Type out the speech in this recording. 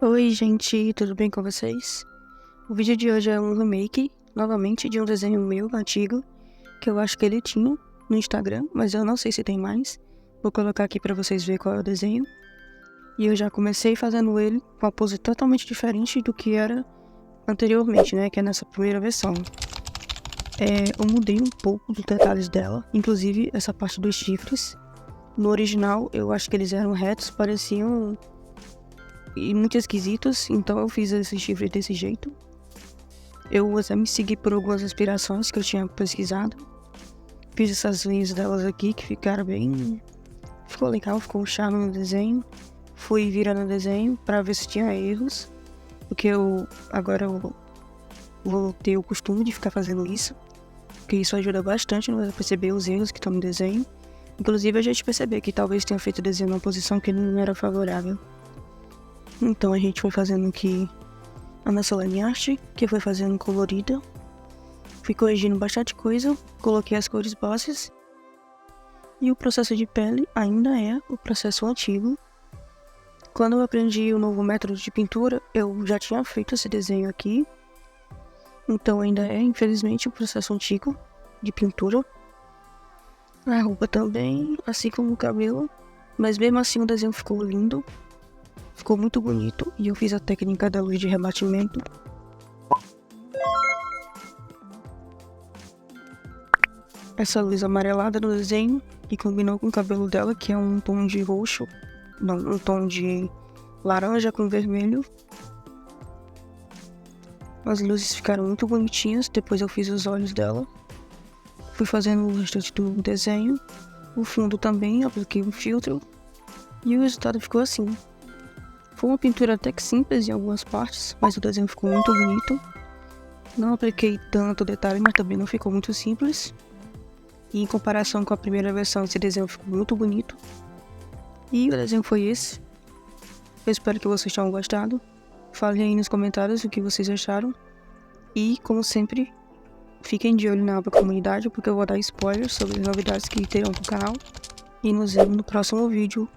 Oi gente, tudo bem com vocês? O vídeo de hoje é um remake, novamente, de um desenho meu antigo, que eu acho que ele tinha no Instagram, mas eu não sei se tem mais. Vou colocar aqui pra vocês verem qual é o desenho. E eu já comecei fazendo ele com uma pose totalmente diferente do que era anteriormente, né, que é nessa primeira versão. Eu mudei um pouco dos detalhes dela, inclusive essa parte dos chifres. No original, eu acho que eles eram retos, pareciam e muito esquisitos, então eu fiz esse chifre desse jeito. Eu até me segui por algumas inspirações que eu tinha pesquisado. Fiz essas linhas delas aqui que ficaram bem... Ficou legal, ficou um charme no desenho. Fui virando o desenho pra ver se tinha erros, porque agora eu vou ter o costume de ficar fazendo isso, porque isso ajuda bastante a perceber os erros que estão no desenho. Inclusive a gente perceber que talvez tenha feito o desenho numa posição que não era favorável. Então a gente foi fazendo aqui a nossa line art, que foi fazendo colorida. Fui corrigindo bastante coisa, coloquei as cores bases. E o processo de pele ainda é o processo antigo. Quando eu aprendi o novo método de pintura, eu já tinha feito esse desenho aqui. Então ainda é, infelizmente, o processo antigo de pintura. A roupa também, assim como o cabelo. Mas mesmo assim o desenho ficou lindo. Ficou muito bonito e eu fiz a técnica da luz de rebatimento. Essa luz amarelada no desenho que combinou com o cabelo dela, que é um tom de roxo, não, um tom de laranja com vermelho. As luzes ficaram muito bonitinhas, depois eu fiz os olhos dela. Fui fazendo o restante do desenho. O fundo também, apliquei um filtro. E o resultado ficou assim. Foi uma pintura até que simples em algumas partes, mas o desenho ficou muito bonito. Não apliquei tanto detalhe, mas também não ficou muito simples. E em comparação com a primeira versão, esse desenho ficou muito bonito. E o desenho foi esse. Eu espero que vocês tenham gostado. Falem aí nos comentários o que vocês acharam. E, como sempre, fiquem de olho na aba comunidade, porque eu vou dar spoilers sobre as novidades que terão no canal. E nos vemos no próximo vídeo.